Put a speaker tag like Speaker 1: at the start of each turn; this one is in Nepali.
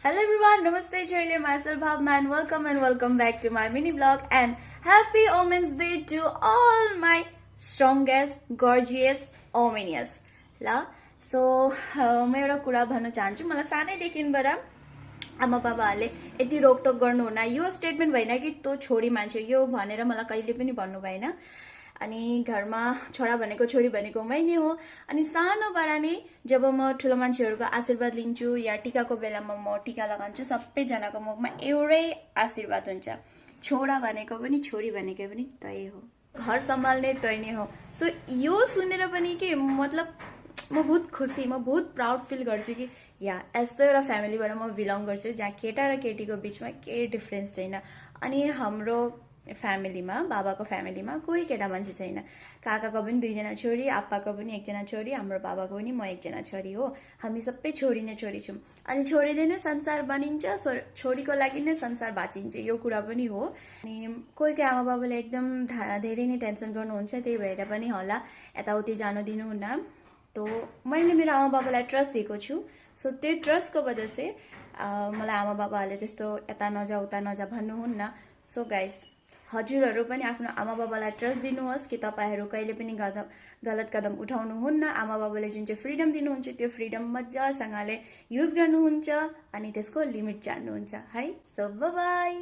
Speaker 1: Hello everyone, Namaste, Charlie, myself Bhavna and welcome back to my mini vlog and happy Women's Day to all my strongest, gorgeous Omenius. ल सो म एउटा कुरा भन्न चाहन्छु मलाई सानैदेखिबाट आमा बाबाहरूले यति रोकटोक गर्नु हुन्न यो स्टेटमेन्ट भएन कि तँ छोरी मान्छे यो भनेर मलाई कहिले पनि भन्नु भएन अनि घरमा छोरा भनेको छोरी भनेको मै नै हो अनि सानोबाट नै जब म ठुलो मान्छेहरूको आशीर्वाद लिन्छु या टिकाको बेलामा म टिका लगाउँछु सबैजनाको मुखमा एउटै आशीर्वाद हुन्छ छोरा भनेको पनि छोरी भनेको पनि तै हो घर सम्हाल्ने तै नै हो सो यो सुनेर पनि के मतलब म बहुत खुसी म बहुत प्राउड फिल गर्छु कि या यस्तो एउटा फ्यामिलीबाट म बिलङ गर्छु जहाँ केटा र केटीको बिचमा केही डिफरेन्स छैन अनि हाम्रो फ्यामिलीमा बाबाको फ्यामिलीमा कोही केटा मान्छे छैन काकाको पनि दुईजना छोरी आप्पाको पनि एकजना छोरी हाम्रो बाबाको पनि म एकजना छोरी हो हामी सबै छोरी नै छोरी छौँ अनि छोरीले नै संसार बनिन्छ छोरीको लागि नै संसार बाँचिन्छ यो कुरा पनि हो अनि कोही आमा बाबाले एकदम धेरै नै टेन्सन गर्नुहुन्छ त्यही भएर पनि होला यताउति जानु दिनुहुन्न तो मैले मेरो आमा बाबालाई ट्रस्ट दिएको छु सो त्यो ट्रस्टको वजह से मलाई आमा बाबाहरूले त्यस्तो यता नजा उता नजा भन्नुहुन्न सो गाइस हजुरहरू पनि आफ्नो आमा बाबालाई ट्रस्ट दिनुहोस् कि तपाईहरू कहिले पनि गलत कदम उठाउनुहुन्न आमा बाबाले जुन चाहिँ फ्रिडम दिनुहुन्छ त्यो फ्रिडम मजासँगले युज गर्नुहुन्छ अनि त्यसको लिमिट जान्नुहुन्छ है सो बाइ